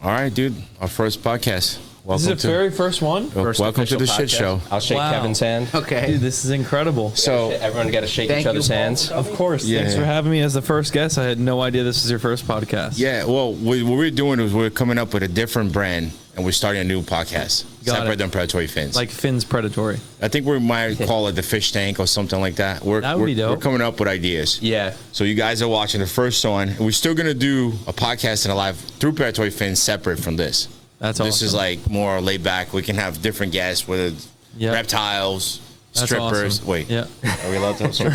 All right, dude. Our first podcast. This is the very first one? Welcome to the shit show. I'll shake Kevin's hand. Okay. Dude, this is incredible. So everyone got to shake each other's hands. Of course. Yeah. Thanks for having me as the first guest. I had no idea this was your first podcast. yeah, well, what we're doing is we're coming up with a different brand, and we're starting a new podcast. Got Separate it. than Predatory Fins. Like Finn's Predatory. I think we might call it the Fish Tank or something like that. That would be dope. We're coming up with ideas. Yeah. So you guys are watching the first one. And we're still going to do a podcast and a live through Predatory Fins separate from this. That's awesome. This is like more laid back. We can have different guests, whether it's reptiles, That's strippers. awesome. Wait, Yeah. are we allowed to have some?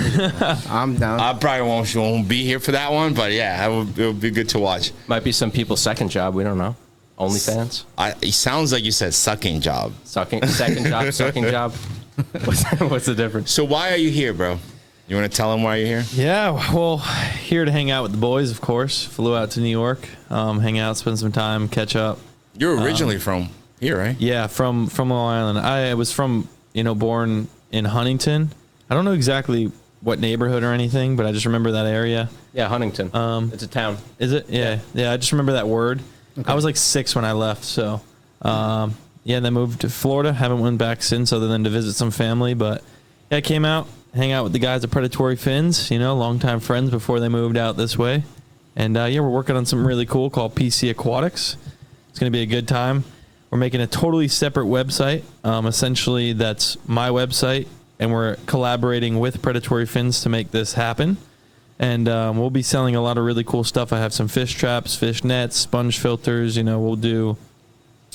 I'm down. I probably won't be here for that one, but yeah, it would be good to watch. Might be some people's second job. We don't know. OnlyFans. It sounds like you said sucking job. Second job, sucking job. What's the difference? So why are you here, bro? You want to tell them why you're here? Yeah, well, here to hang out with the boys, of course. Flew out to New York, hang out, spend some time, catch up. You're originally from here, right? Yeah, from Long Island. I was born in Huntington. I don't know exactly what neighborhood or anything, but I just remember that area. Yeah, Huntington. It's a town. Is it? Yeah. I just remember that word. Okay. I was like 6 when I left, so and then moved to Florida. Haven't went back since, other than to visit some family. But yeah, I came out, hang out with the guys at Predatory Fins. Longtime friends before they moved out this way. And we're working on something really cool called PC Aquatics. It's going to be a good time. We're making a totally separate website. Essentially, that's my website, and we're collaborating with Predatory Fins to make this happen. And we'll be selling a lot of really cool stuff. I have some fish traps, fish nets, sponge filters. We'll do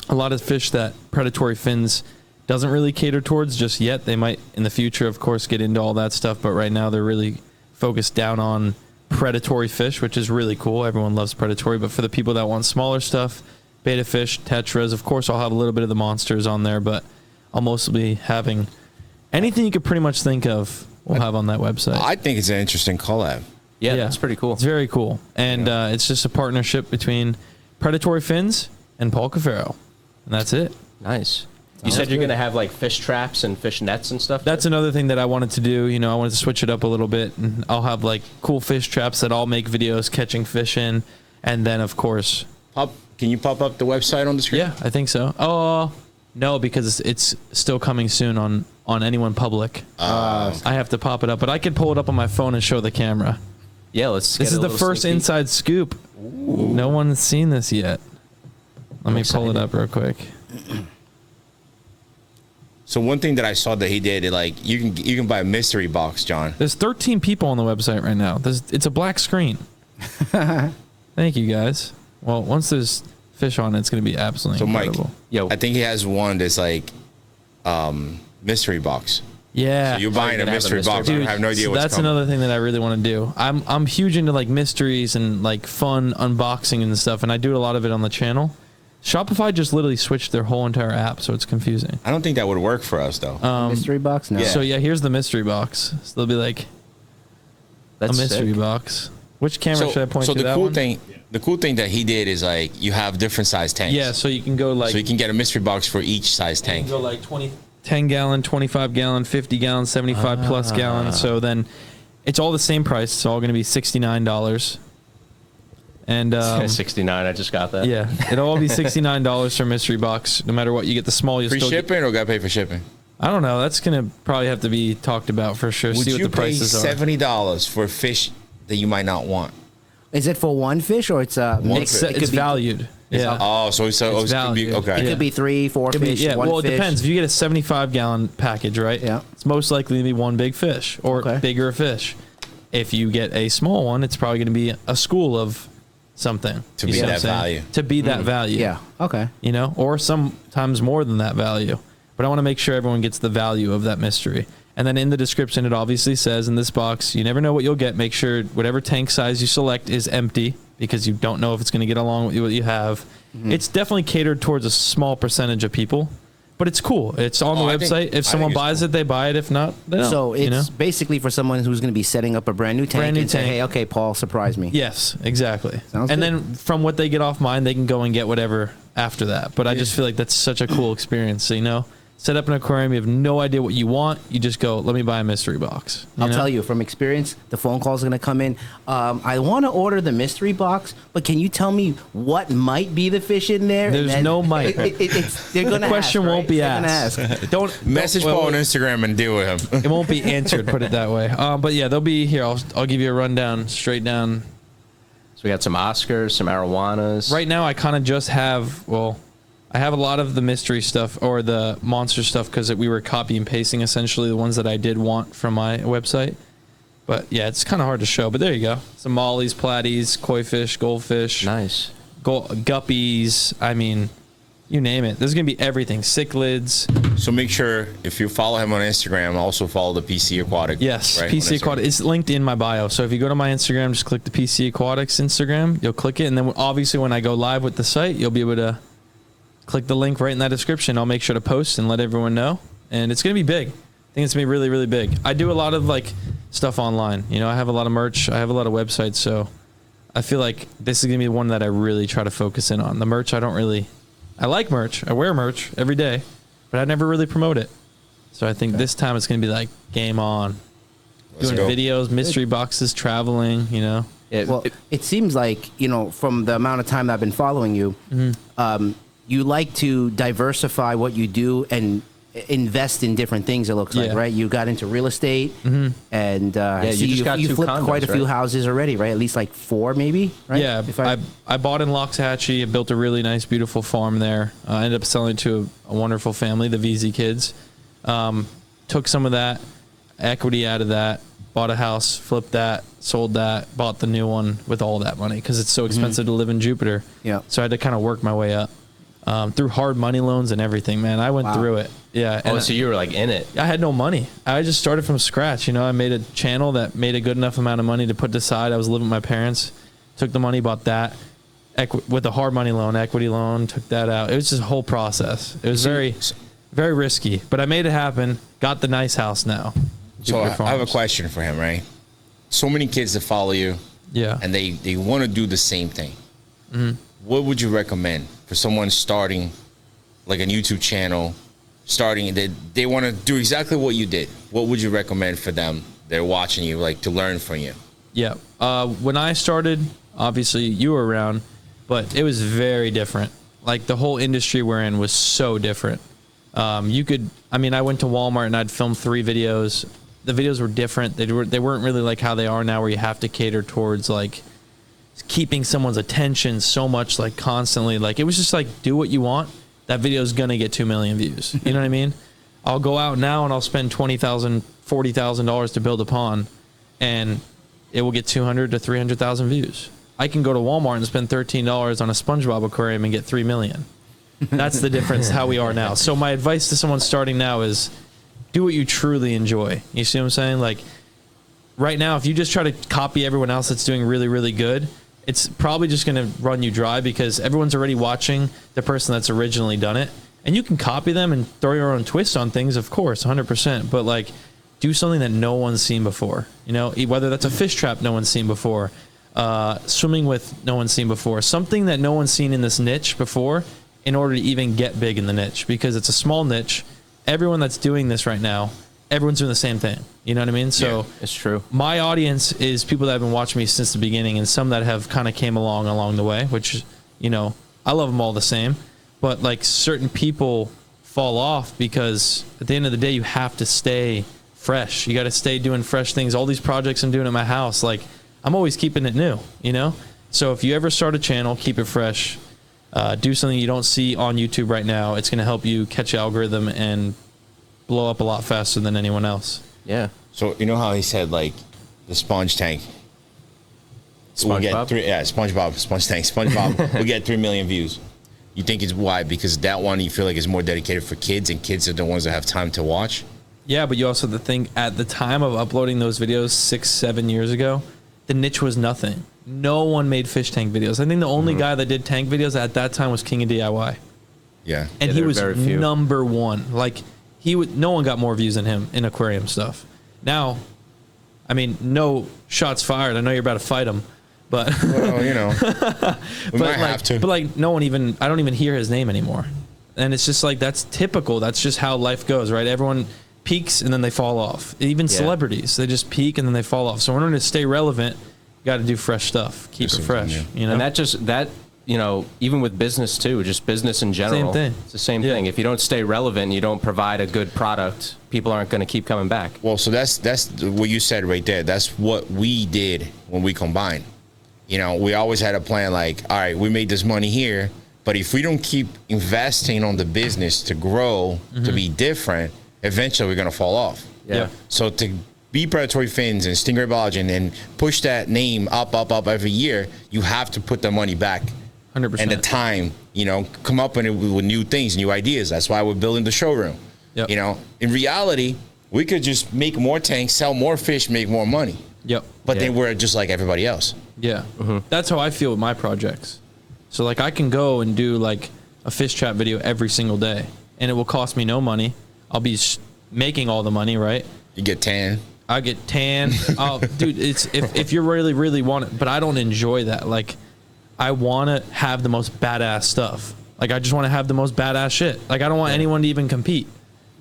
a lot of fish that Predatory Fins doesn't really cater towards just yet. They might, in the future, of course, get into all that stuff. But right now, they're really focused down on predatory fish, which is really cool. Everyone loves predatory. But for the people that want smaller stuff, beta fish, tetras. Of course, I'll have a little bit of the monsters on there, but I'll mostly be having anything you could pretty much think of. We'll have on that website. I think it's an interesting collab. Yeah, that's pretty cool. It's very cool, and it's just a partnership between Predatory Fins and Paul Cuffaro, and that's it. Nice. You said you're going to have like fish traps and fish nets and stuff? That's another thing that I wanted to do. I wanted to switch it up a little bit, and I'll have like cool fish traps that I'll make videos catching fish in, and then of course. Can you pop up the website on the screen? Yeah, I think so. Oh, no, because it's still coming soon on anyone public. I have to pop it up, but I could pull it up on my phone and show the camera. Yeah, let's. This is the first inside scoop. Ooh. No one's seen this yet. Let me pull it up real quick. So one thing that I saw that he did, you can buy a mystery box, John. There's 13 people on the website right now. It's a black screen. Thank you guys. Well, once there's fish on it, it's going to be absolutely incredible. Mike, I think he has one that's like mystery box. Yeah. So you're buying a mystery box. Dude, I have no idea what's that's coming. another thing that I really want to do. I'm huge into like mysteries and like fun unboxing and stuff, and I do a lot of it on the channel. Shopify just literally switched their whole entire app, so it's confusing. I don't think that would work for us though. Mystery box? No. Yeah. So here's the mystery box. So they'll be like That's a mystery sick. box. Which camera should I point to? So that one? the cool thing that he did is like you have different size tanks. Yeah, so you can go like. So you can get a mystery box for each size tank. You can go like 10 gallon, 25 gallon, 50 gallon, 75 plus gallon. So then it's all the same price. It's all going to be $69. And 69. I just got that. Yeah, it'll all be $69 for mystery box. No matter what, you get the small. You Free still shipping or gotta pay for shipping? I don't know. That's gonna probably have to be talked about for sure. Would See what you the pay prices are. $70 for a fish that you might not want? Is it for one fish or it's a mix? It's valued. Yeah. Oh, so it could be valued. okay. It could be 3, 4 fish. Yeah. One Well, it fish. depends. If you get a 75 gallon package, right? Yeah. It's most likely to be one big fish or bigger fish. If you get a small one, it's probably going to be a school of something To be that value. To be that value. Yeah. Okay. Or sometimes more than that value. But I want to make sure everyone gets the value of that mystery. And then in the description, it obviously says in this box, you never know what you'll get. Make sure whatever tank size you select is empty because you don't know if it's going to get along with what you have. Mm-hmm. It's definitely catered towards a small percentage of people. But it's cool. It's on the website. If someone buys it, they buy it. If not, they don't. So it's basically for someone who's going to be setting up a brand new tank say, hey, okay, Paul, surprise me. Yes, exactly. Sounds and good. then from what they get off mine, they can go and get whatever after that. But I just feel like that's such a cool experience. So, set up an aquarium. You have no idea what you want. You just go, let me buy a mystery box. I'll tell you from experience, the phone calls are going to come in. I want to order the mystery box, but can you tell me what might be the fish in there? There's no might. They're going to question ask, won't right? be They're asked. gonna ask. Don't Message well, Paul on Instagram and deal with him. It won't be answered, put it that way. But yeah, they'll be here. I'll give you a rundown straight down. So we got some Oscars, some arowanas. Right now, I kind of just have, I have a lot of the mystery stuff or the monster stuff because we were copy and pasting essentially the ones that I did want from my website. But yeah, it's kind of hard to show. But there you go. Some mollies, platies, koi fish, goldfish. Nice. Guppies. I mean, you name it. There's going to be everything. Cichlids. So make sure if you follow him on Instagram, also follow the PC Aquatic. Yes, right, PC Aquatics. It's linked in my bio. So if you go to my Instagram, just click the PC Aquatics Instagram. You'll click it. And then obviously when I go live with the site, you'll be able to click the link right in that description. I'll make sure to post and let everyone know. And it's going to be big. I think it's going to be really, really big. I do a lot of like stuff online. You know, I have a lot of merch. I have a lot of websites. So I feel like this is going to be one that I really try to focus in on. The merch, I like merch. I wear merch every day, but I never really promote it. So I think this time it's going to be like game on. Let's Doing go. videos, mystery boxes, traveling, you know. Well, it seems like, from the amount of time that I've been following you, you like to diversify what you do and invest in different things, it looks like, Yeah. right? You got into real estate, and I see you just got you 2 flipped condos, quite a few right? houses already, right? At least like 4 maybe, right? Yeah, If I bought in Loxahatchee. I built a really nice, beautiful farm there. I ended up selling it to a wonderful family, the VZ kids. Took some of that equity out of that, bought a house, flipped that, sold that, bought the new one with all that money because it's so expensive to live in Jupiter. Yeah. So I had to kind of work my way up through hard money loans and everything, man. I went through it. Yeah. Oh, and so you were like in it. I had no money. I just started from scratch. I made a channel that made a good enough amount of money to put aside. I was living with my parents. Took the money, bought that with a hard money loan, equity loan. Took that out. It was just a whole process. It was very, very risky, but I made it happen. Got the nice house now. So Jupiter I have a Farms. question for him, right? So many kids that follow you, Yeah. and they want to do the same thing. Mm-hmm. What would you recommend for someone starting like a YouTube channel, they want to do exactly what you did? What would you recommend for them? They're watching you, like to learn from you. Yeah. When I started, obviously you were around, but it was very different. Like the whole industry we're in was so different. I went to Walmart and I'd film 3 videos. The videos were different. They weren't really like how they are now, where you have to cater towards like keeping someone's attention so much, like constantly. Like it was just like, do what you want. That video is gonna get 2 million views. You know what I mean? I'll go out now and I'll spend $20,000, $40,000 to build a pond, and it will get 200 to 300,000 views. I can go to Walmart and spend $13 on a SpongeBob aquarium and get 3 million. That's the difference how we are now. So my advice to someone starting now is do what you truly enjoy. You see what I'm saying? Like right now, if you just try to copy everyone else that's doing really, really good, it's probably just going to run you dry because everyone's already watching the person that's originally done it. And you can copy them and throw your own twist on things, of course, 100%. But like, do something that no one's seen before. Whether that's a fish trap no one's seen before, swimming with no one's seen before, something that no one's seen in this niche before, in order to even get big in the niche, because it's a small niche. Everyone that's doing this right now, everyone's doing the same thing. You know what I mean? So It's true. my audience is people that have been watching me since the beginning, and some that have kind of came along the way, which, I love them all the same. But like certain people fall off because at the end of the day, you have to stay fresh. You got to stay doing fresh things. All these projects I'm doing at my house, like I'm always keeping it new, So if you ever start a channel, keep it fresh. Do something you don't see on YouTube right now. It's going to help you catch the algorithm and blow up a lot faster than anyone else. Yeah. So you know how he said like the sponge tank. We'll get SpongeBob? SpongeBob will get 3 million views. You think it's why? Because that one you feel like is more dedicated for kids, and kids are the ones that have time to watch. Yeah, but you also have to think at the time of uploading those videos 6-7 years ago, the niche was nothing. No one made fish tank videos. I think the only guy that did tank videos at that time was King of DIY. Yeah. And Yeah, he there were was very few. number one. Like no one got more views than him in aquarium stuff. Now, no shots fired. I know you're about to fight him, but Well, we might have to. But like no one even, I don't even hear his name anymore. And it's just like, that's typical. That's just how life goes, right? Everyone peaks and then they fall off. Even celebrities, they just peak and then they fall off. So in order to stay relevant, you got to do fresh stuff. Keep it fresh. You know? And that you know, even with business too, just business in general. Same thing. It's the same thing. If you don't stay relevant, you don't provide a good product, people aren't going to keep coming back. Well, so that's what you said right there. That's what we did when we combined. You know, we always had a plan like, all right, we made this money here, but if we don't keep investing on the business to grow, to be different, eventually we're going to fall off. Yeah. So to be Predatory Fins and Stingray Biology and push that name up every year, you have to put the money back. 100%. And the time, you know, come up with new things, new ideas. That's why we're building the showroom. Yep. You know, in reality, we could just make more tanks, sell more fish, make more money. Yep. But then we're just like everybody else. Yeah. That's how I feel with my projects. So like I can go and do like a fish trap video every single day and it will cost me no money. I'll be making all the money, right? You get tan. I get tan. Dude, it's if you really want it, but I don't enjoy that. Like I want to have the most badass stuff. Like I just want to have the most badass shit. Like I don't want anyone to even compete.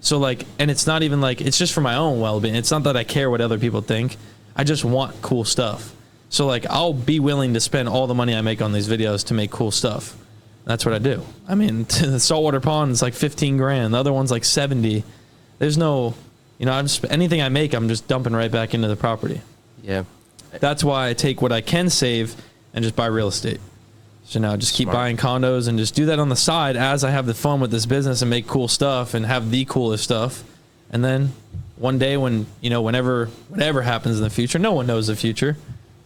So like, and it's not even like, it's just for my own well-being. It's not that I care what other people think. I just want cool stuff. So like, I'll be willing to spend all the money I make on these videos to make cool stuff. That's what I do. I mean, the saltwater pond is like 15 grand. The other one's like 70. There's no, you know, anything I make, I'm just dumping right back into the property. Yeah. That's why I take what I can save and just buy real estate. So now just keep buying condos and just do that on the side as I have the fun with this business and make cool stuff and have the coolest stuff. And then one day when, you know, whatever happens in the future, no one knows the future,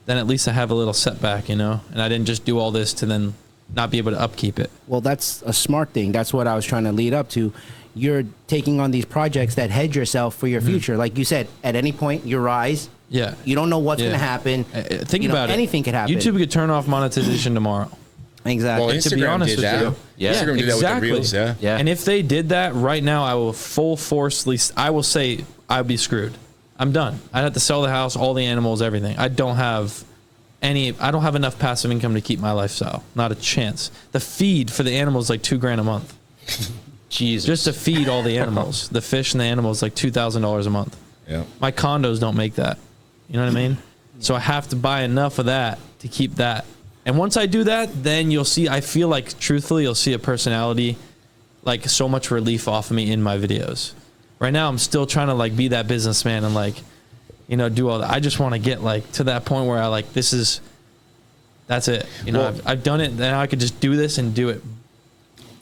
then at least I have a little setback, you know, and I didn't just do all this to then not be able to upkeep it. Well, that's a smart thing. That's what I was trying to lead up to. You're taking on these projects that hedge yourself for your future. Like you said, at any point you rise. Yeah. You don't know what's going to happen. Think about it. Anything could happen. YouTube could turn off monetization tomorrow. Exactly. Well, To be Instagram honest did with that. you. Yeah. Instagram did that with the reels. Yeah. And if they did that right now, I will full forcefully, I will say I'd be screwed. I'm done. I'd have to sell the house, all the animals, everything. I don't have enough passive income to keep my lifestyle. Not a chance. The feed for the animals is like $2,000 a month. Jesus. Just to feed all the animals. The fish and the animals like $2,000 a month. Yeah. My condos don't make that. You know what I mean? So I have to buy enough of that to keep that. And once I do that, then you'll see, I feel like truthfully, you'll see a personality, like so much relief off of me in my videos. Right now, I'm still trying to like be that businessman and like, you know, do all that. I just want to get like to that point where I like, that's it. You know, Well, I've done it. Now I could just do this and do it.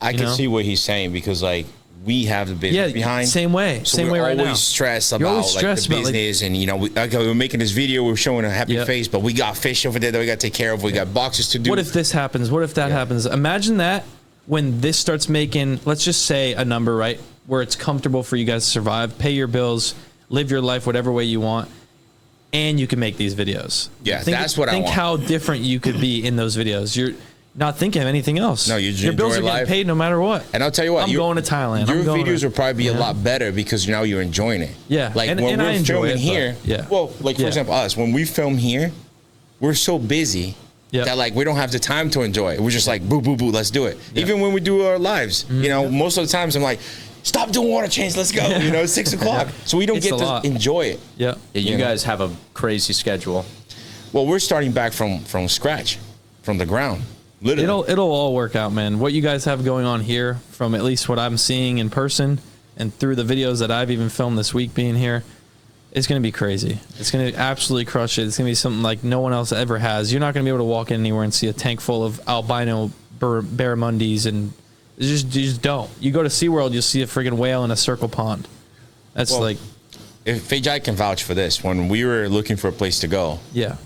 I can know? see what he's saying because like we have the business behind. Same way. So Same we're way right now. always stressed You're about always like stressed the about, like- business and you know we're making this video, we're showing a happy Yep. face, but we got fish over there that we got to take care of. We got boxes to do. What if this happens? What if that happens? Imagine that when this starts making, let's just say a number, right? Where it's comfortable for you guys to survive, pay your bills, live your life whatever way you want, and you can make these videos. Yeah, that's what I think want. how different you could be in those videos. You're not thinking of anything else. No, you just your bills enjoy are getting life. paid no matter what. And I'll tell you what, I'm going to Thailand. Your I'm going videos to- will probably be a Yeah. lot better because now you're enjoying it. Yeah, Like and- when and I we're enjoy filming it, but- here. yeah. Well, like for Yeah. example, us when we film here, we're so busy Yep. that like we don't have the time to enjoy it. We're just like boo boo boo, let's do it. Even when we do our lives, Mm-hmm. you know, most of the times I'm like, stop doing water change, let's go. You know, it's 6 o'clock, so we don't It's get a to lot. enjoy it. Yeah. Yeah, you guys have a crazy schedule. Well, we're starting back from scratch, from the ground, literally. It'll all work out, man. What you guys have going on here, from at least what I'm seeing in person and through the videos that I've even filmed this week being here, it's going to be crazy. It's going to absolutely crush it. It's going to be something like no one else ever has. You're not going to be able to walk in anywhere and see a tank full of albino barramundis and you just don't. You go to SeaWorld, you'll see a friggin' whale in a circle pond. That's Well, like, if Fejai can vouch for this, when we were looking for a place to go, yeah.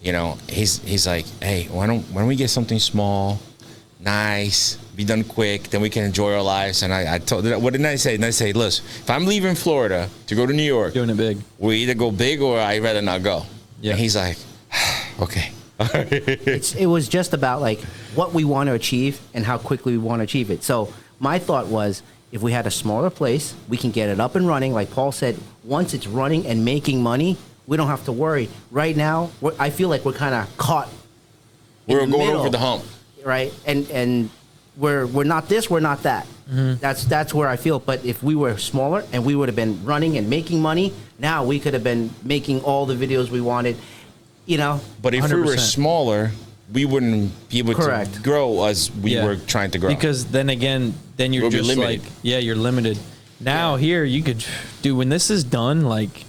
you know, he's like, hey, why don't we get something small, nice, be done quick, then we can enjoy our lives. And I told, what did I say? And I say, listen, if I'm leaving Florida to go to New York, Doing it big. we either go big or I'd rather not go. Yeah. And he's like, okay. It was just about like what we want to achieve and how quickly we want to achieve it. So my thought was, if we had a smaller place, we can get it up and running. Like Paul said, once it's running and making money, we don't have to worry. Right now, I feel like we're kind of caught. We're in the going middle, over the hump. right? And we're not this, we're not that. That's where I feel. But if we were smaller and we would have been running and making money, now we could have been making all the videos we wanted. You know. But if we were 100%. smaller, we wouldn't be able Correct. to grow as we were trying to grow. Because then again, then you're We'll be just limited. like, you're limited. Now here you could, dude. When this is done, like,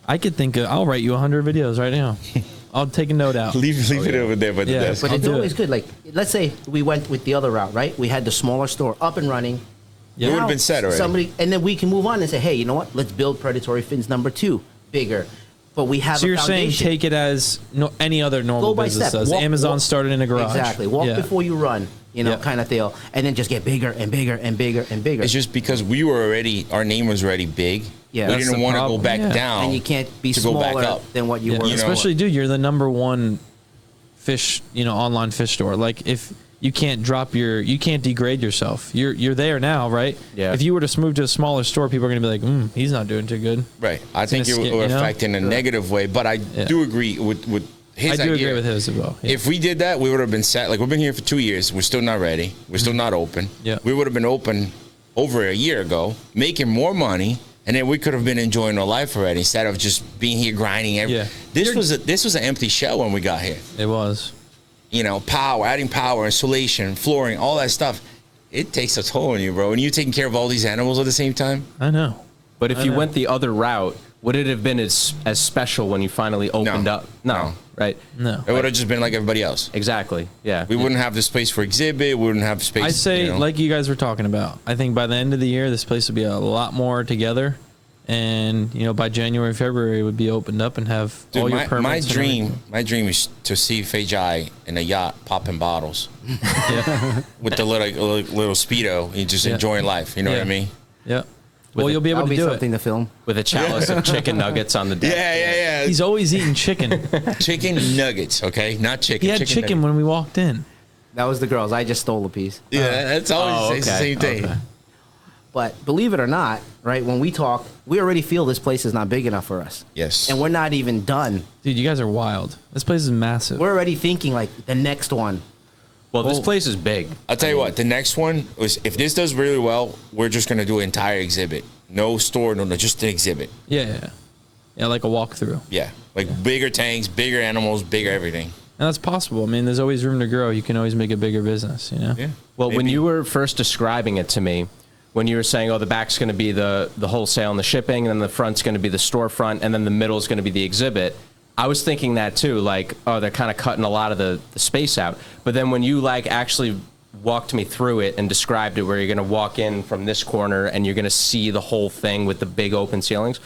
I could think I'll write you 100 videos right now. I'll take a note out. leave it over there by the Yeah, desk. But I'll it's do always it. good. Like, let's say we went with the other route, right? We had the smaller store up and running. Yeah. It would Now, have been set already. and then we can move on and say, hey, you know what? Let's build predatory fins number 2 bigger. But we have So a you're saying foundation. take it as any other normal Go by business step. does. Amazon started in a garage. Exactly. Walk Yeah. before you run, Yeah. kind of deal. And then just get bigger and bigger and bigger and bigger. It's just because our name was already big. Yeah. We That's didn't the want to go problem, back yeah. down. and you can't be to go smaller back up. than what you Yeah. were. You know, Especially, dude, you're the number one fish, online fish store. Like, if you can't you can't degrade yourself. You're there now, right? Yeah. If you were to move to a smaller store, people are gonna be like, he's not doing too good. Right. I think it gonna would skip, you know? affect in a negative way, but I do agree with his I idea. do agree with his as well. Yeah. If we did that, we would have been set. Like, we've been here for 2 years. We're still not ready. We're still not open. Yeah. We would have been open over a year ago, making more money, and then we could have been enjoying our life already instead of just being here grinding. Yeah. This was an empty shell when we got here. It was. Power, adding power, insulation, flooring, all that stuff. It takes a toll on you, bro. And you taking care of all these animals at the same time. I know. But if you went the other route, would it have been as special when you finally opened up? No. Right? No. It would have just been like everybody else. Exactly. Yeah. We wouldn't have the space for exhibit. We wouldn't have space. I say, like you guys were talking about, I think by the end of the year, this place would be a lot more together. And, by January, February, it would be opened up and have all your permits. My dream is to see Fajai in a yacht popping bottles Yeah. with the little Speedo and just enjoying life. You know what I mean? Yeah. Well, you'll be able That'll to be do something it. to film. With a chalice of chicken nuggets on the deck. Yeah. He's always eating chicken. Chicken nuggets, okay? Not chicken. He had chicken when we walked in. That was the girls. I just stole a piece. Yeah, that's always it's the okay, same thing. okay. But believe it or not, right, when we talk, we already feel this place is not big enough for us. Yes. And we're not even done. Dude, you guys are wild. This place is massive. We're already thinking, like, the next one. Well, this place is big. I'll tell you what, the next one was, if this does really well, we're just going to do an entire exhibit. No store, no, just an exhibit. Yeah, like a walkthrough. Yeah. Like bigger tanks, bigger animals, bigger everything. And that's possible. I mean, there's always room to grow. You can always make a bigger business, Yeah. Well, when Maybe. you were first describing it to me, when you were saying, the back's going to be the wholesale and the shipping, and then the front's going to be the storefront, and then the middle's going to be the exhibit, I was thinking that too, like, they're kind of cutting a lot of the space out. But then when you actually walked me through it and described it, where you're going to walk in from this corner and you're going to see the whole thing with the big open ceilings,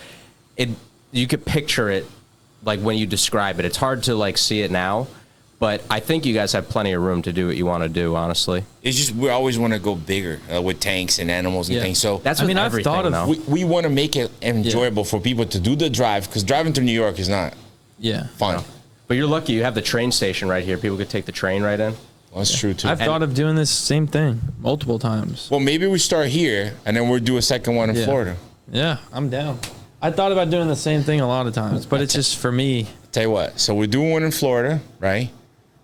you could picture it like when you describe it. It's hard to see it now, but I think you guys have plenty of room to do what you want to do, honestly. It's just, we always want to go bigger with tanks and animals and Yeah. things. So That's I with mean, I've everything, thought of- though. we want to make it enjoyable for people to do the drive, because driving through New York is not Yeah. fun. But you're lucky you have the train station right here. People could take the train right in. Well, that's true, too. I've thought of doing this same thing multiple times. Well, maybe we start here, and then we'll do a second one in Yeah. Florida. Yeah, I'm down. I thought about doing the same thing a lot of times, but it's just for me. Tell you what, so we're doing one in Florida, right?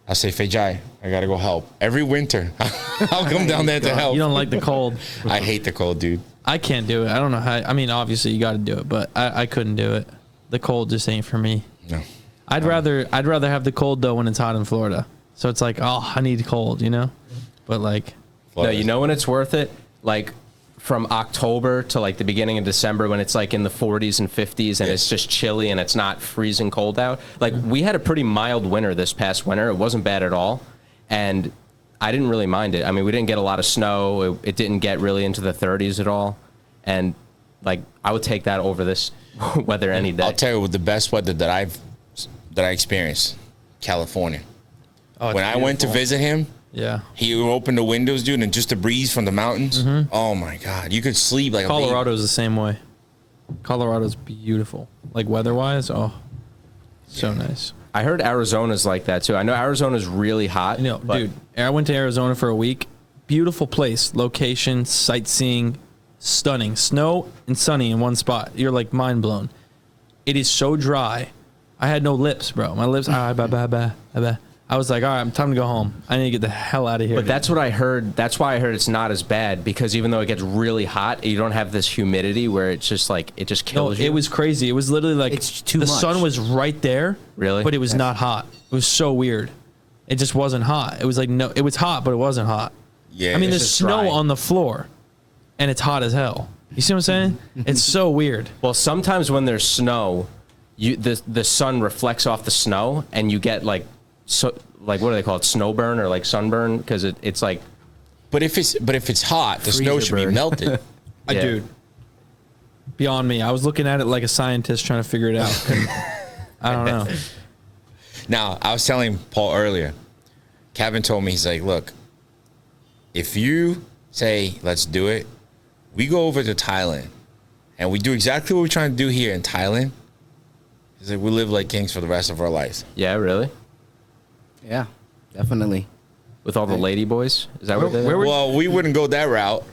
I'll say, Fajai, I got to go help. Every winter, I'll come down there to help. You don't like the cold. I hate the cold, dude. I can't do it. I don't know how. I mean, obviously you got to do it, but I couldn't do it. The cold just ain't for me. No. I'd rather have the cold though when it's hot in Florida. So it's like, I need cold, But like, No, you know when it's worth it? Like from October to the beginning of December, when it's in the 40s and 50s and it's just chilly and it's not freezing cold out. We had a pretty mild winter this past winter. It wasn't bad at all. And I didn't really mind it. I mean, we didn't get a lot of snow. It didn't get really into the 30s at all. And I would take that over this weather any day. I'll tell you the best weather that I experienced, California. oh, it's When I went to beautiful. visit him, Yeah. he opened the windows, dude, and just the breeze from the mountains. Oh my God, you could sleep like Colorado's the same way. Colorado's beautiful. Like weather-wise, so nice. I heard Arizona's like that too. I know Arizona's really hot. But Dude, I went to Arizona for a week. Beautiful place, location, sightseeing, stunning. Snow and sunny in one spot. You're mind blown. It is so dry. I had no lips, bro. My lips, I was like, all right, time to go home. I need to get the hell out of here. But that's what I heard. That's why I heard it's not as bad, because even though it gets really hot, you don't have this humidity where it's just like it just kills you. It was crazy. It was literally like It's too the much. sun was right there. Really? But it was not hot. It was so weird. It just wasn't hot. It was like it was hot, but it wasn't hot. Yeah. I mean, it's there's just snow dry. on the floor, and it's hot as hell. You see what I'm saying? It's so weird. Well, sometimes when there's snow, the sun reflects off the snow, and you get like what do they call it? Snowburn or like sunburn, because it's like. But if it's hot, the snow Freezer should be burn. melted. Yeah. Dude, beyond me. I was looking at it like a scientist trying to figure it out. I don't know. Now, I was telling Paul earlier, Kevin told me, he's like, look, if you say, let's do it, we go over to Thailand and we do exactly what we're trying to do here in Thailand. He's like, we live like kings for the rest of our lives. Yeah, really? Yeah, definitely. With all the lady boys? Is that what they where would- Well, we wouldn't go that route.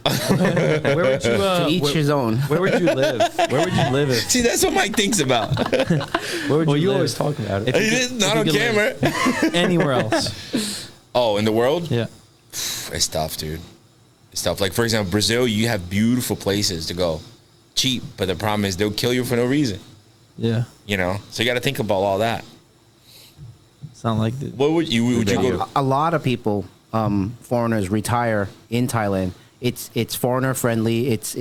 Where would you? To each Where, his own. where would you live? Where would you live? If, See, that's what Mike thinks about. where would Well, you you live? always talk about it. If you It could- is not if on you could live camera. Anywhere else? Oh, in the world? Yeah. It's tough, dude. It's tough. Like, for example, Brazil, you have beautiful places to go. Cheap, but the problem is they'll kill you for no reason. Yeah. You know? So you got to think about all that. Sound like the, What would you go? A lot of people, foreigners, retire in Thailand. It's foreigner friendly. It's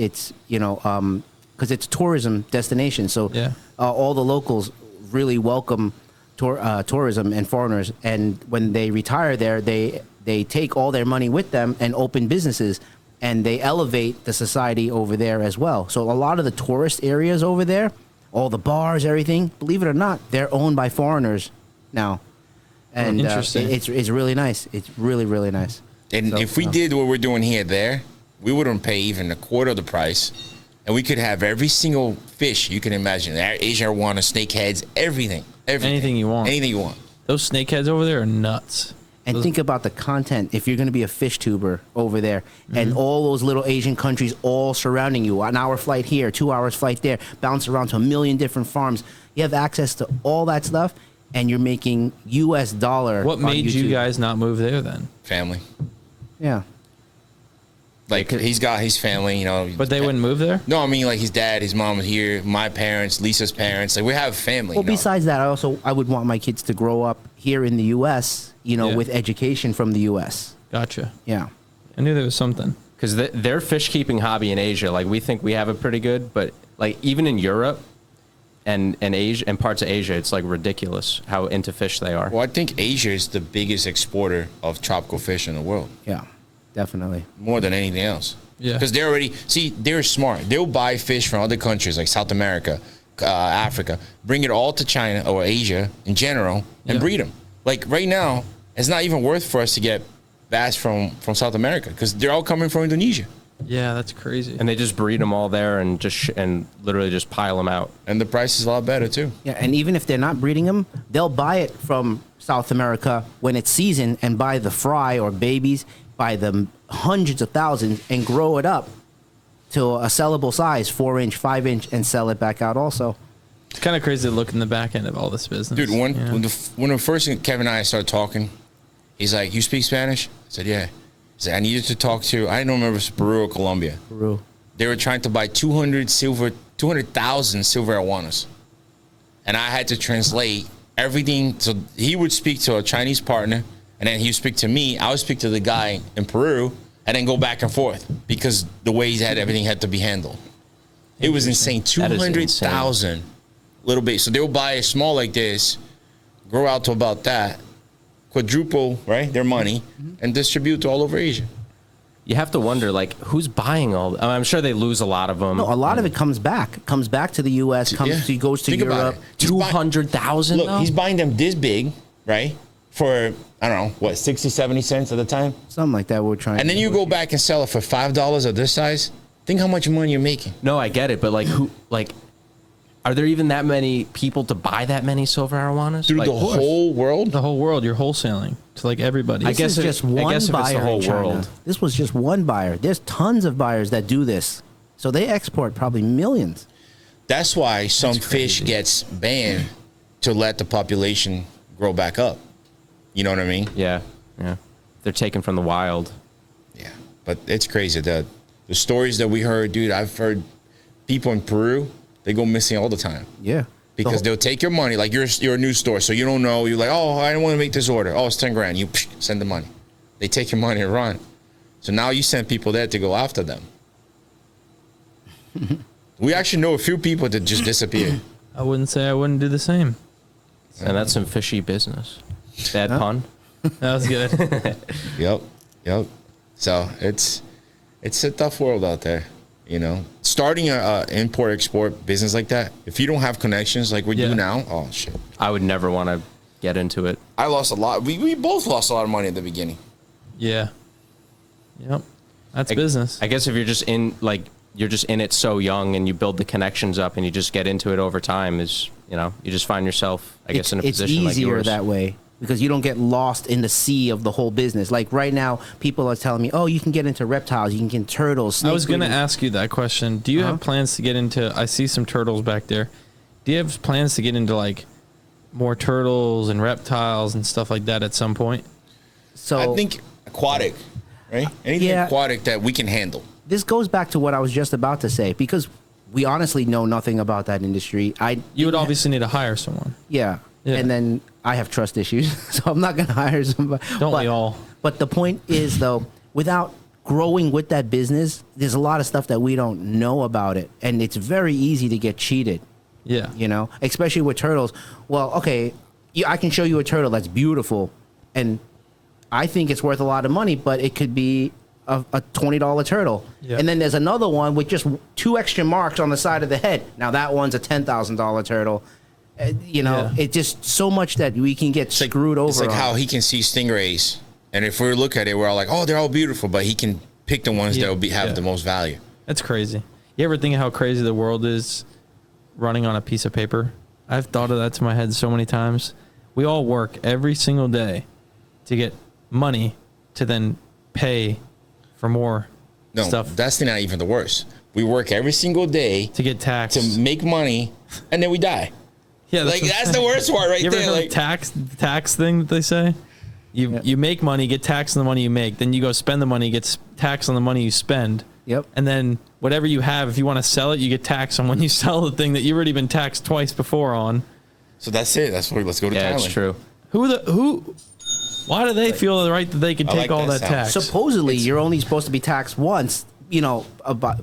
because it's a tourism destination. So Yeah. all the locals really welcome tourism and foreigners. And when they retire there, they take all their money with them and open businesses, and they elevate the society over there as well. So a lot of the tourist areas over there, all the bars, everything, believe it or not, they're owned by foreigners now. And Interesting. it's really nice. It's really, really nice. And So, if we did what we're doing here, there, we wouldn't pay even a quarter of the price. And we could have every single fish you can imagine. Asian arowana, snakeheads, everything. Anything you want. Anything you want. those snakeheads over there are nuts. And think about the content if you're going to be a fish tuber over there Mm-hmm. and all those little Asian countries all surrounding you. An hour flight here, 2 hours flight there, bounce around to a million different farms. You have access to all that stuff, and you're making US dollar. What on made you YouTube. guys not move there then? Family. Yeah. Like, he's got his family, you know. But they wouldn't move there? No, I mean, like, his dad, his mom was here, my parents, Lisa's parents. Like, we have family. Well, you know? besides that, I would want my kids to grow up here in the U.S., Yeah. with education from the U.S. Gotcha. Yeah. I knew there was something. Because their fish keeping hobby in Asia, like we think we have it pretty good, but like even in Europe and Asia and parts of Asia, it's like ridiculous how into fish they are. Well, I think Asia is the biggest exporter of tropical fish in the world, Yeah. Definitely. more than anything else. Yeah. Because they're smart. They'll buy fish from other countries like South America, Africa, bring it all to China or Asia in general, and Yeah. breed them. Like right now, it's not even worth for us to get bass from South America because they're all coming from Indonesia, Yeah, that's crazy. And they just breed them all there and and literally just pile them out. and the price is a lot better too. Yeah, and even if they're not breeding them, they'll buy it from South America when it's season and buy the fry or babies, buy them hundreds of thousands and grow it up to a sellable size, 4-inch, 5-inch, and sell it back out also. It's kind of crazy to look in the back end of all this business. Dude, Yeah. when the first thing Kevin and I started talking, he's like, "You speak Spanish?" I said, "Yeah." He said, "I needed to talk to." I don't remember if it's Peru or Colombia. Peru. They were trying to buy 200,000 silver arowanas, and I had to translate everything. So he would speak to a Chinese partner, and then he would speak to me. I would speak to the guy in Peru, and then go back and forth because the way everything had to be handled. It was insane. That is insane. 200,000 little bit. So they'll buy a small like this, grow out to about that, quadruple, right, their money, and distribute to all over Asia. You have to wonder, like, who's buying all? I'm sure they lose a lot of them. No, a lot of it comes back to the U.S., Yeah. goes to Think about Europe. it. He's buying- 200,000. Look, he's buying them this big, right, for, I don't know, what, 60, 70 cents at the time? Something like that we're trying And then you go back and sell it for $5 of this size. Think how much money you're making. No, I get it, but like, are there even that many people to buy that many silver arowanas? Through Like, the whole world? The whole world, you're wholesaling to like everybody. I This guess is it- just I one guess if it's the buyer whole in China. world. This was just one buyer. There's tons of buyers that do this. So they export probably millions. That's why some fish gets banned to let the population grow back up. You know what I mean? Yeah. They're taken from the wild. Yeah, but it's crazy. The stories that we heard, dude, I've heard people in Peru, they go missing all the time. Yeah. Because they'll take your money, like you're a new store, so you don't know. You're like, oh, I don't want to make this order. Oh, it's 10 grand. You send the money. They take your money and run. So now you send people there to go after them. We actually know a few people that just disappeared. I wouldn't say I wouldn't do the same. And that's some fishy business. Bad pun. That was good. Yep. So it's a tough world out there. You know, starting a import-export business like that, if you don't have connections like we do now, oh, shit. I would never want to get into it. I lost a lot. We both lost a lot of money at the beginning. Yeah. Yep. That's business. I guess if you're just in it so young and you build the connections up and you just get into it over time you just find yourself, I guess, in a position like yours. It's easier that way because you don't get lost in the sea of the whole business. Like right now, people are telling me, oh, you can get into reptiles, you can get into turtles, snakes. I was going to ask you that question. Do you have plans to get into, I see some turtles back there. Do you have plans to get into like more turtles and reptiles and stuff like that at some point? So I think aquatic, right? Anything aquatic that we can handle. This goes back to what I was just about to say because we honestly know nothing about that industry. You would obviously need to hire someone. Yeah. And then I have trust issues, so I'm not going to hire somebody. Don't we all? But the point is, though, without growing with that business, there's a lot of stuff that we don't know about it, and it's very easy to get cheated. Yeah. You know, especially with turtles. Well, okay, I can show you a turtle that's beautiful, and I think it's worth a lot of money, but it could be a $20 turtle. Yep. And then there's another one with just 2 extra marks on the side of the head. Now, that one's a $10,000 turtle. It's just so much that we can get screwed over. It's like how he can see stingrays, and if we look at it, we're all like, "Oh, they're all beautiful," but he can pick the ones that will have the most value. That's crazy. You ever think of how crazy the world is running on a piece of paper? I've thought of that to my head so many times. We all work every single day to get money to then pay for more stuff. That's not even the worst. We work every single day to get taxed, to make money, and then we die. Yeah, that's the worst part right there. You ever there. heard tax thing that they say? You make money, get taxed on the money you make. Then you go spend the money, get taxed on the money you spend. Yep. And then whatever you have, if you want to sell it, you get taxed on when you sell the thing that you've already been taxed twice before on. So that's it. That's where let's go to Thailand. Yeah, it's true. Why do they feel the right that they can take all that tax? Supposedly, you're only supposed to be taxed once, about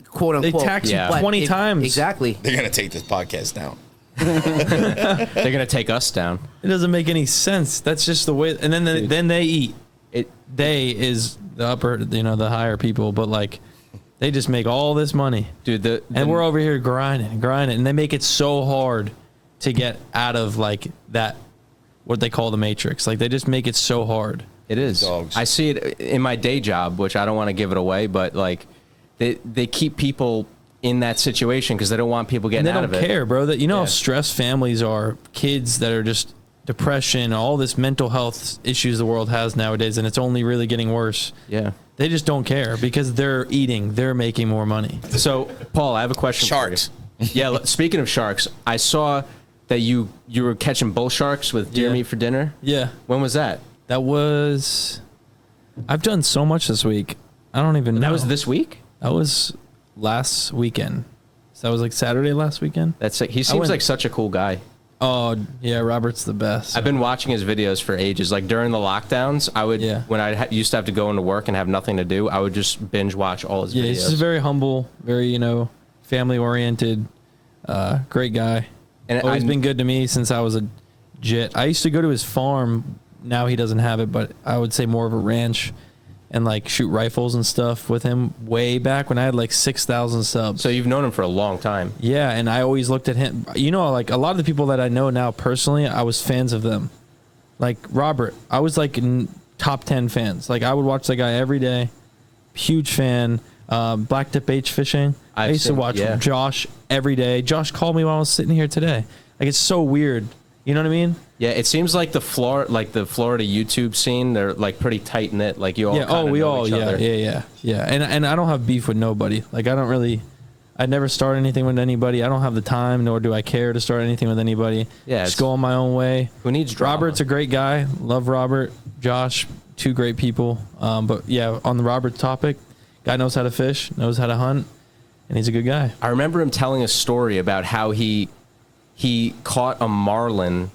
quote unquote. They tax you 20 times. Exactly. They're going to take this podcast down. They're gonna take us down. It doesn't make any sense. That's just the way. And then they eat. They is the upper, the higher people, but like they just make all this money, dude. And we're over here grinding, and they make it so hard to get out of like that, what they call the matrix. Like they just make it so hard. It is. Dogs. I see it in my day job, which I don't want to give it away, but like they keep people in that situation because they don't want people getting out of it. They don't care, bro. That how stressed families are, kids that are just depression, all this mental health issues the world has nowadays, and it's only really getting worse. Yeah. They just don't care because they're eating, they're making more money. So, Paul, I have a question Sharks. for you. Yeah, speaking of sharks, I saw that you were catching bull sharks with deer meat for dinner. Yeah. When was that? I've done so much this week. I don't even know. That was this week? That was last weekend. So that was like Saturday last weekend. He seems like such a cool guy. Oh yeah, Robert's the best. I've been watching his videos for ages. Like during the lockdowns, I would when I used to have to go into work and have nothing to do, I would just binge watch all his videos. He's just very humble, very family oriented, great guy. And always been good to me since I was a jit. I used to go to his farm. Now he doesn't have it, but I would say more of a ranch. And like shoot rifles and stuff with him way back when I had like 6,000 subs. So you've known him for a long time. Yeah, and I always looked at him. Like a lot of the people that I know now personally, I was fans of them. Like Robert, I was like top 10 fans. Like I would watch that guy every day. Huge fan. Black Tip H fishing. I used to watch Josh every day. Josh called me while I was sitting here today. Like it's so weird. You know what I mean? Yeah, it seems like the Florida YouTube scene, they're like pretty tight knit. Like you all, we know all, each other. yeah. And I don't have beef with nobody. Like I don't really, I'd never start anything with anybody. I don't have the time, nor do I care to start anything with anybody. Yeah, just go on my own way. Who needs drama? Robert's a great guy. Love Robert. Josh, two great people. But yeah, on the Robert topic, guy knows how to fish, knows how to hunt, and he's a good guy. I remember him telling a story about how he caught a marlin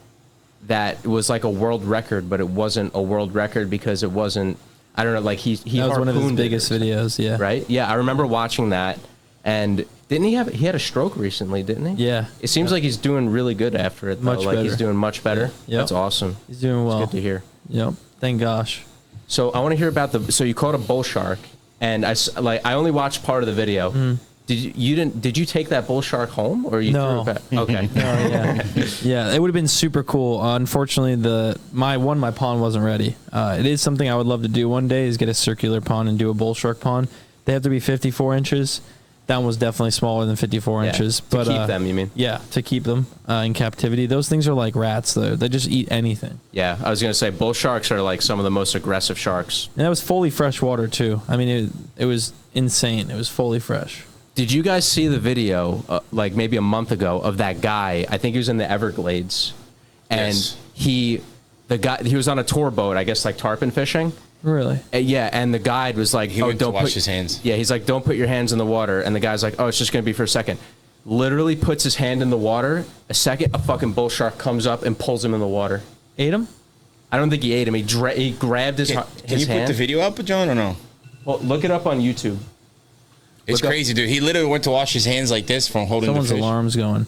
that was like a world record, but it wasn't a world record because it wasn't. I don't know. Like he that was one of his biggest videos. Yeah. Right. Yeah, I remember watching that. And didn't he had a stroke recently, didn't he? Yeah. It seems like he's doing really good after it, though. Much like better. He's doing much better. Yeah. That's awesome. He's doing well. It's good to hear. Yep. Thank gosh. So I want to hear about so you caught a bull shark, and I only watched part of the video. Did you take that bull shark home, or you No. threw it back? Okay. Yeah, it would have been super cool. Unfortunately, my pond wasn't ready. It is something I would love to do one day, is get a circular pond and do a bull shark pond. They have to be 54 inches. That one was definitely smaller than 54 inches. To keep them, you mean? Yeah, to keep them in captivity. Those things are like rats, though. They just eat anything. Yeah, I was gonna say bull sharks are like some of the most aggressive sharks. And that was fully fresh water too. I mean, it was insane. It was fully fresh. Did you guys see the video, like maybe a month ago, of that guy? I think he was in the Everglades, and Yes. he was on a tour boat, I guess, like tarpon fishing. Really? Yeah, and the guide was like, He "Oh, went to don't wash put his hands." Yeah, he's like, "Don't put your hands in the water." And the guy's like, "Oh, it's just gonna be for a second." Literally puts his hand in the water. A second, a fucking bull shark comes up and pulls him in the water. Ate him? I don't think he ate him. He grabbed his Can his you hand. put the video up, John, or no? Well, look it up on YouTube. It's Look up- crazy, dude. He literally went to wash his hands like this from holding Someone's the fish. alarm's going.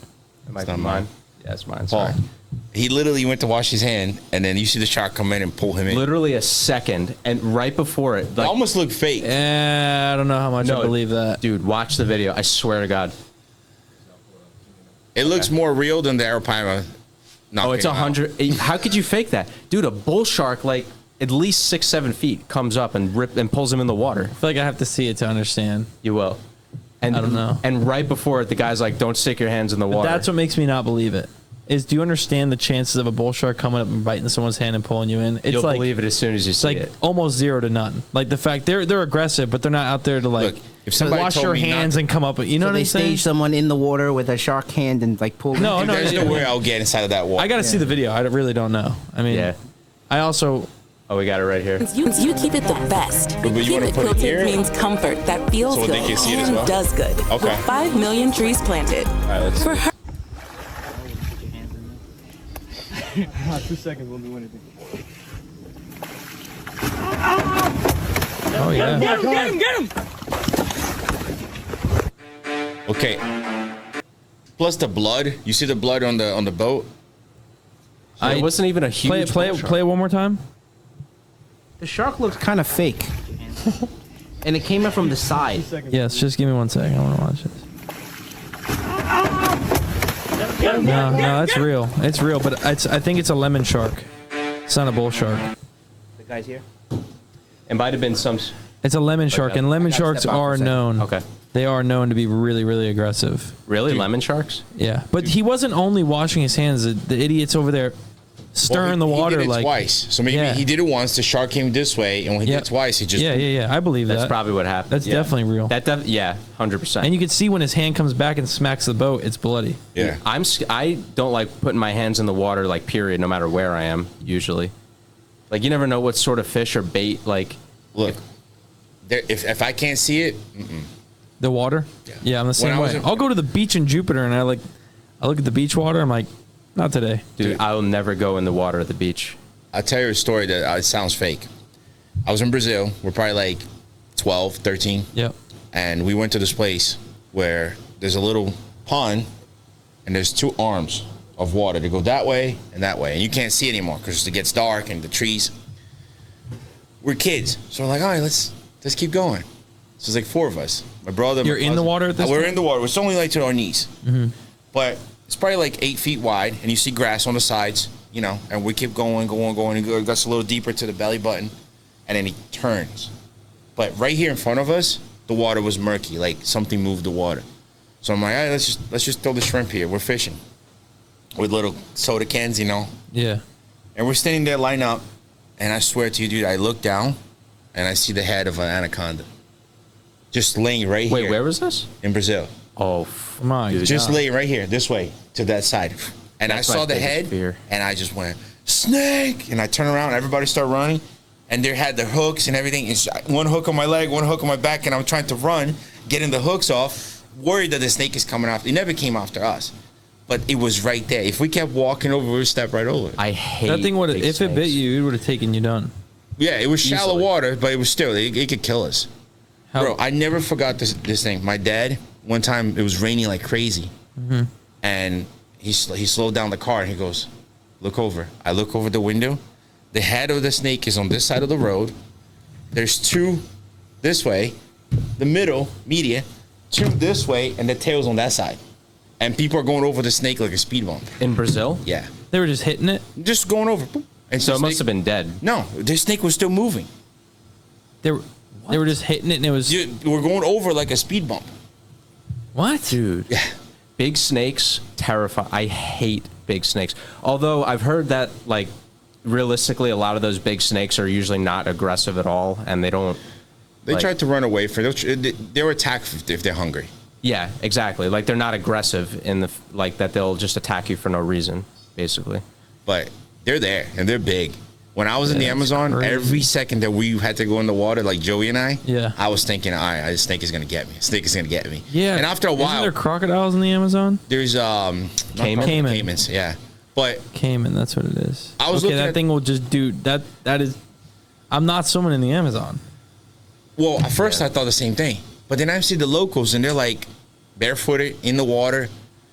It might not be mine. mine. Yeah, it's mine. Paul. Sorry. He literally went to wash his hand, and then you see the shark come in and pull him in. Literally a second, and right before it, It like, almost looked fake. I don't know how much I believe that. dude, watch the video. I swear to God. It looks more real than the Arapaima. Oh, it's 100. How could you fake that, dude? A bull shark, like at least 6-7 feet, comes up and pulls him in the water. I feel like I have to see it to understand. You will. And I don't know. And right before it, the guy's like, "Don't stick your hands in the water." That's what makes me not believe it. Do you understand the chances of a bull shark coming up and biting someone's hand and pulling you in? It's You'll like, believe it as soon as you it's see like it. almost 0 to none. Like the fact they're aggressive, but they're not out there to like Look, if somebody wash told your me not hands to- and come up. You know So what they I'm saying? stage someone in the water with a shark hand and like pull. No, Dude, no, there's yeah. no way I'll get inside of that water. I got to see the video. I really don't know. I mean, Yeah. I also Oh, we got it right here. You keep it the best. But you Keep wanna it put it quilted here? means comfort that feels So good they can see it as and well? does good. Okay. With 5 million trees planted. All right, let's For her. 2 seconds when we win it. oh yeah. Okay. Plus the blood. You see the blood on the boat? It wasn't even a huge. Play bull it shark. play it one more time. The shark looks kind of fake, and it came in from the side. Yes, just give me 1 second. I want to watch this. No, that's real. It's real, but I think it's a lemon shark. It's not a bull shark. The guy's here. It might have been some. It's a lemon shark, and lemon I gotta sharks step out for a are second. known. Okay. They are known to be really, really aggressive. Really, lemon sharks? Yeah, but he wasn't only washing his hands. The idiots over there stirring the water he did it like twice. So maybe Yeah. he did it once. The shark came this way, and when he Yeah. did it twice, he just yeah. I believe That's that. probably what happened. That's Yeah. definitely real. Yeah, 100%. And you can see when his hand comes back and smacks the boat, it's bloody. yeah. I don't like putting my hands in the water, like, period, no matter where I am, usually. Like, you never know what sort of fish or bait, like. Look, there, if I can't see it, The water? Yeah, I'm the same I was way. in- I'll go to the beach in Jupiter and I look at the beach water. I'm like, not today. Dude, I will never go in the water at the beach. I'll tell you a story that it sounds fake. I was in Brazil. We're probably like 12, 13. Yep. And we went to this place where there's a little pond and there's 2 arms of water to go that way. And you can't see anymore because it gets dark and the trees. We're kids. So we're like, all right, let's keep going. So it's like 4 of us. My brother. You're my in the cousin. water at this We're point? in the water. It's only like to our knees. But it's probably like 8 feet wide and you see grass on the sides, you know, and we keep going. And it gets a little deeper to the belly button and then he turns. But right here in front of us, the water was murky, like something moved the water. So I'm like, all right, let's just throw the shrimp here. We're fishing with little soda cans, you know. Yeah. And we're standing there lined up, and I swear to you, dude, I look down, and I see the head of an anaconda, just laying right here. Wait, where was this? In Brazil. Oh, My dude. Just lay right here, this way to that side, and That's I my saw the biggest head, fear. and I just went snake, and I turned around, and everybody started running, and they had the hooks and everything. It's one hook on my leg, one hook on my back, and I'm trying to run, getting the hooks off, worried that the snake is coming after. It never came after us, but it was right there. If we kept walking over, we would step right over it. I hate That thing would have, big if it bit snakes. you, it would have taken you done. Yeah, it was shallow Easily. water, but it was still, it could kill us. How, Bro, I never forgot this thing. My dad, one time, it was raining like crazy. And he slowed down the car, and he goes, look over. I look over the window. The head of the snake is on this side of the road. There's two this way, the middle, median, two this way, and the tail's on that side. And people are going over the snake like a speed bump. In Brazil? Yeah. they were just hitting it. Just going over. Boop. And So the it must snake- have been dead. No, the snake was still moving. They were just hitting it, and it was We're going over like a speed bump. what? Dude. Yeah. Big snakes terrify. I hate big snakes. Although I've heard that, like, realistically, a lot of those big snakes are usually not aggressive at all, and they don't. They like- tried to run away from it. They'll attack if they're hungry. Yeah, exactly. Like they're not aggressive in the like that. They'll just attack you for no reason, basically. But they're there and they're big. When I was in the Yeah, it's Amazon, crazy. every second that we had to go in the water, like Joey and I, Yeah. I was thinking, all right, this snake is gonna get me. Snake is gonna get me. Yeah. And after a Isn't while, there crocodiles in the Amazon? there's Cayman? caimans, yeah. But Cayman, that's what it is. I was okay, looking that at- thing will just do that. That is, I'm not swimming in the Amazon. well, at first I thought the same thing, but then I see the locals and they're like barefooted in the water.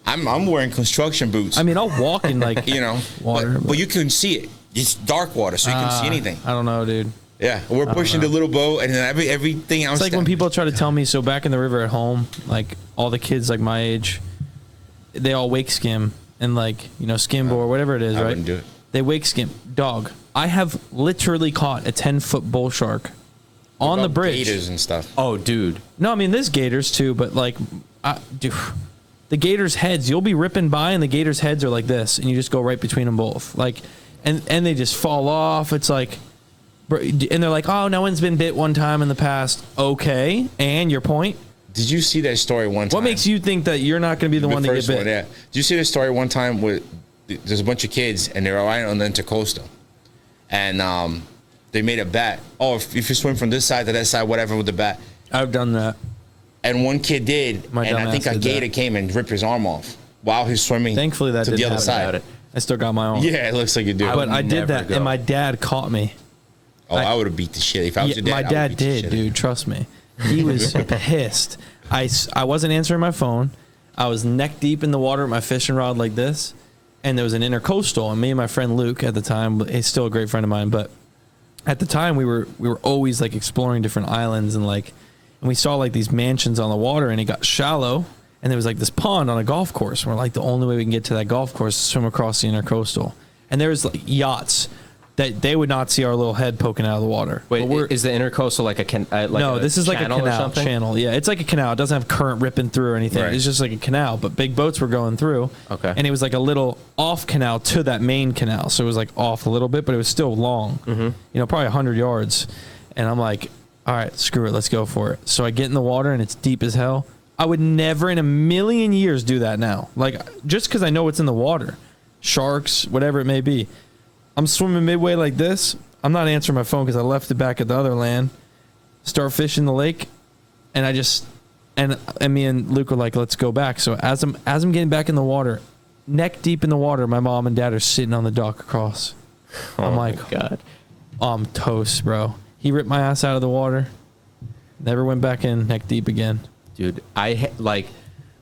I'm wearing construction boots. I mean, I'll walk in like you know, water, but you can see it. It's dark water, so you can see anything. I don't know, dude. Yeah, we're pushing the little boat, and then everything else. It's like when people try to tell me. So back in the river at home, like all the kids like my age, they all wake skim and like skimboard, whatever it is, I right? wouldn't do it. They wake skim. Dog, I have literally caught a 10-foot bull shark on the bridge. gators and stuff. Oh, dude. No, I mean there's gators too, but like, dude, the gators' heads, you'll be ripping by, and the gators' heads are like this, and you just go right between them both, like, and they just fall off. It's like, and they're like, oh, no one's been bit one time in the past. Okay, and your point. Did you see that story one time? What makes you think that you're not going to be the one to get first bit? one, yeah. Did you see the story one time with there's a bunch of kids and they're right on the intercoastal, and they made a bet. Oh, if you swim from this side to that side, whatever, with the bet. I've done that. And one kid did, My and I dumb think ass a did gator that. came and ripped his arm off while he's swimming. Thankfully, that to didn't the other happen. side. About it. I still got my own. Yeah, it looks like you do. But I did never that, go. and my dad caught me. I would have beat the shit if I was your dad. My I would dad beat the did, shit. dude. Trust me. He was pissed. I wasn't answering my phone. I was neck deep in the water with my fishing rod like this, and there was an intercoastal. And me and my friend Luke at the time, he's still a great friend of mine, but at the time we were always like exploring different islands and we saw like these mansions on the water, and it got shallow, and there was like this pond on a golf course. And we're like, the only way we can get to that golf course is swim across the intercoastal. And there was like yachts that they would not see our little head poking out of the water. Wait, But we're- is the intercoastal like no, this is like a channel or canal something? channel. Yeah, it's like a canal. It doesn't have current ripping through or anything. Right. It's just like a canal, but big boats were going through. Okay. And it was like a little off canal to that main canal. So it was like off a little bit, but it was still long. Mm-hmm. Probably 100 yards. And I'm like, all right, screw it. Let's go for it. So I get in the water, and it's deep as hell. I would never in a million years do that now. Like, just because I know what's in the water. Sharks, whatever it may be. I'm swimming midway like this. I'm not answering my phone because I left it back at the other land. Start fishing the lake, and and me and Luke were like, let's go back. So as I'm getting back in the water, neck deep in the water, my mom and dad are sitting on the dock across. I'm like, God. I'm toast, bro. He ripped my ass out of the water. Never went back in neck deep again. Dude,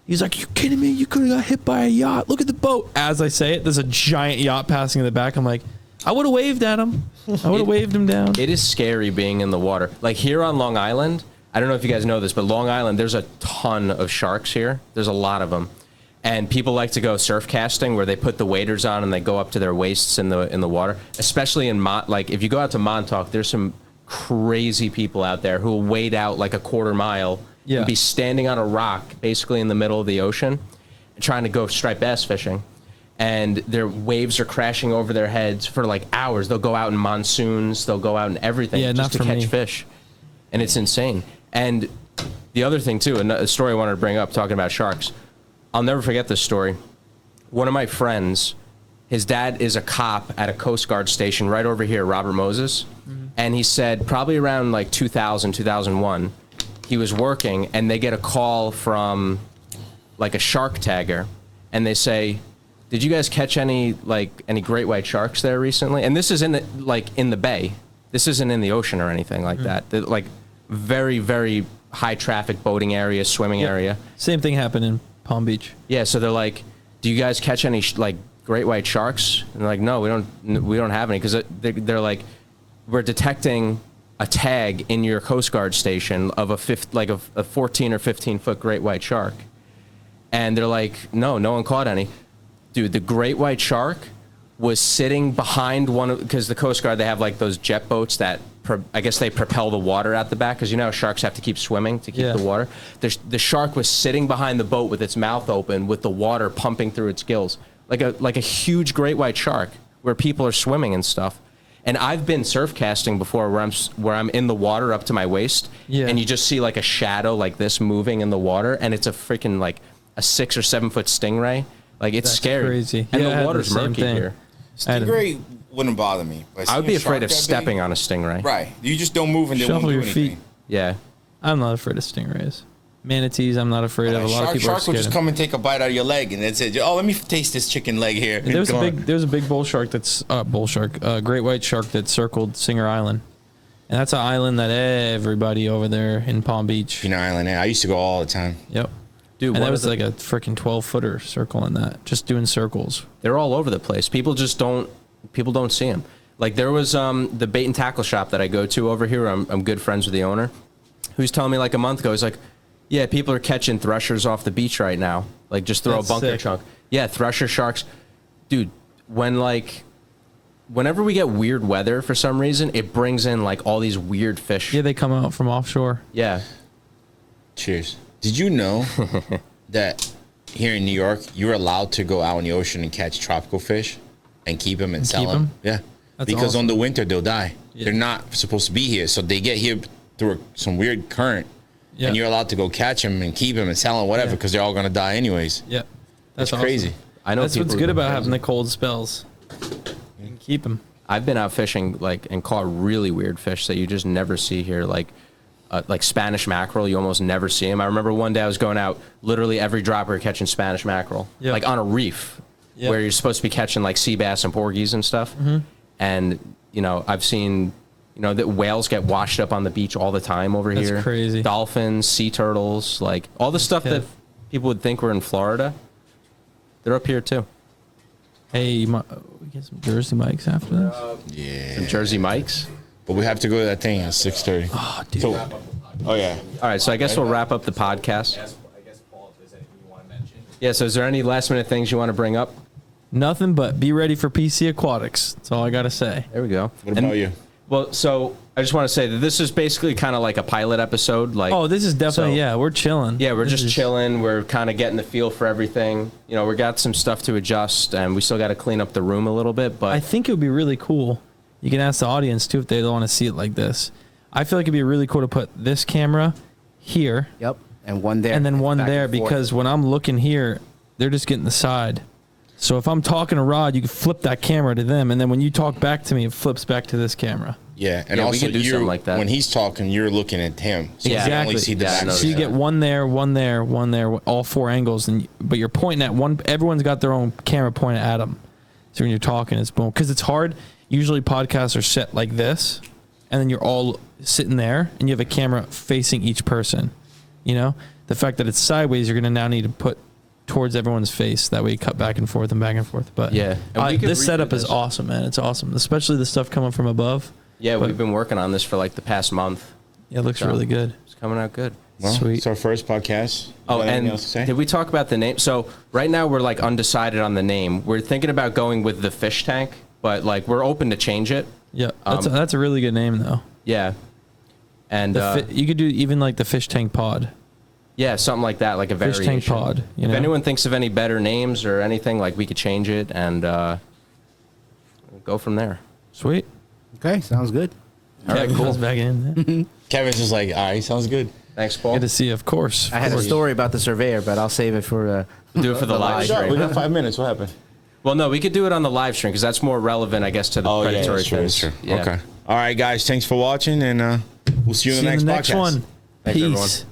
He's like, you kidding me? You could have got hit by a yacht. Look at the boat. As I say it, there's a giant yacht passing in the back. I'm like, I would have waved at him. I would have waved him down. it is scary being in the water. Like here on Long Island, I don't know if you guys know this, but Long Island, there's a ton of sharks here. There's a lot of them. And people like to go surf casting where they put the waders on and they go up to their waists in the water. Especially in like if you go out to Montauk, there's some crazy people out there who will wade out like a quarter mile Yeah. and be standing on a rock basically in the middle of the ocean trying to go striped bass fishing. And their waves are crashing over their heads for like hours. They'll go out in monsoons, they'll go out in everything Yeah, just not to for catch me. fish. And it's insane. And The other thing too, a story I wanted to bring up talking about sharks. I'll never forget this story. One of my friends, his dad is a cop at a Coast Guard station right over here, Robert Moses. And he said probably around like 2000, 2001, he was working and they get a call from like a shark tagger. And they say, did you guys catch any great white sharks there recently? And this is in the bay. This isn't in the ocean or anything like that. They're, like very, very high traffic boating area, swimming area. Same thing happened in Palm Beach. Yeah, so they're like, do you guys catch any like great white sharks? And they're like, no, we don't have any, because they're like, we're detecting a tag in your Coast Guard station of a 14 or 15 foot great white shark. And they're like, no one caught any. Dude, the great white shark was sitting behind because the Coast Guard, they have like those jet boats that I guess they propel the water out the back, because you know sharks have to keep swimming to keep the water. The shark was sitting behind the boat with its mouth open, with the water pumping through its gills, like a huge great white shark where people are swimming and stuff. And I've been surf casting before where I'm in the water up to my waist, and you just see like a shadow like this moving in the water, and it's a freaking like a 6 or 7 foot stingray. Like, it's That's scary. crazy. And Yeah, the water's murky here. Stingray wouldn't bother me. But I would be seeing a afraid shark of that stepping big- on a stingray. Right. You just don't move and they won't Shuffle do your anything. feet. Yeah. I'm not afraid of stingrays. Manatees, I'm not afraid of. A lot of people are Shark will scared just of. come and take a bite out of your leg, and that's it. Oh, let me taste this chicken leg here. There was a big bull shark great white shark that circled Singer Island, and that's an island that everybody over there in Palm Beach. Pino Island. I used to go all the time. Yep. Dude, and that was like a freaking 12-footer circling that, just doing circles. They're all over the place. People don't see them. Like, there was the bait and tackle shop that I go to over here. I'm good friends with the owner, who's telling me like a month ago, he's like, yeah, people are catching threshers off the beach right now. Like, just throw That's a bunker sick. chunk. Yeah, thresher sharks. Dude, whenever we get weird weather for some reason, it brings in like all these weird fish. Yeah, they come out from offshore. Yeah. Cheers. Did you know that here in New York, you're allowed to go out in the ocean and catch tropical fish and keep them and sell keep them? 'em? Yeah. That's because awesome. on the winter, they'll die. Yeah. They're not supposed to be here. So they get here through some weird current. Yeah. And you're allowed to go catch them and keep them and sell them, whatever, because they're all going to die anyways. Yeah. That's awesome. crazy. I know. That's people what's who've good been about crazy. having the cold spells. You can keep them. I've been out fishing and caught really weird fish that you just never see here, like Spanish mackerel. You almost never see them. I remember one day I was going out, literally every dropper catching Spanish mackerel, like on a reef, where you're supposed to be catching like sea bass and porgies and stuff. And I've seen that whales get washed up on the beach all the time over That's here. crazy. Dolphins, sea turtles, like all the stuff that people would think were in Florida, they're up here too. Hey, we get some Jersey mics after this. Yeah. Some Jersey Mikes. But we have to go to that thing at 6:30. Oh, dude. So, oh, yeah. All right, so I guess we'll wrap up the podcast. I guess, Paul, if there's anything you want to mention. Yeah, so is there any last minute things you want to bring up? Nothing but be ready for PC Aquatics. That's all I got to say. There we go. What about you? Well, so I just want to say that this is basically kind of like a pilot episode. Like, Oh, this is definitely, we're chilling. yeah, we're This just is- chilling. We're kind of getting the feel for everything. We got some stuff to adjust, and we still got to clean up the room a little bit. But I think it would be really cool. You can ask the audience, too, if they want to see it like this. I feel like it'd be really cool to put this camera here Yep. And one there. and then one Back there, and forth. because when I'm looking here, they're just getting the side. So if I'm talking to Rod, you can flip that camera to them, and then when you talk back to me, it flips back to this camera. Yeah, and Yeah, we also could do something like that. when he's talking, you're looking at him. So Yeah. you can only Exactly. see the Yeah, I back. noticed So you that. get one there, one there, one there, all four angles, but you're pointing at one. Everyone's got their own camera pointed at them. So when you're talking, it's boom. Because it's hard. Usually podcasts are set like this, and then you're all sitting there, and you have a camera facing each person. The fact that it's sideways, you're going to now need to put towards everyone's face. That way you cut back and forth and back and forth. But Yeah. And we could this redo setup is this. awesome, man. It's awesome, especially the stuff coming from above. yeah, but- we've been working on this for like the past month. It looks So, really good. It's coming out good. Well, Sweet. It's our first podcast. Oh, Anything and else to say? did we talk about the name? So right now we're like undecided on the name. We're thinking about going with the fish tank, but like we're open to change it. Yeah, that's a really good name though. Yeah. And You could do even like the fish tank pod. yeah, something like that, like a Fish variation. tank pod, you If know? anyone thinks of any better names or anything, like we could change it and go from there. Sweet. Okay, sounds good. All right, cool. Back in. Kevin's just like, all right, sounds good. Thanks, Paul. Good to see you, of course. I had a story about the surveyor, but I'll save it for. Do it for the live We stream. got 5 minutes. What happened? Well, no, we could do it on the live stream because that's more relevant, I guess, to the predatory that's true, things. that's true. Yeah. Okay. All right, guys. Thanks for watching, and we'll see you in the next podcast. one. Thanks, everyone. Peace.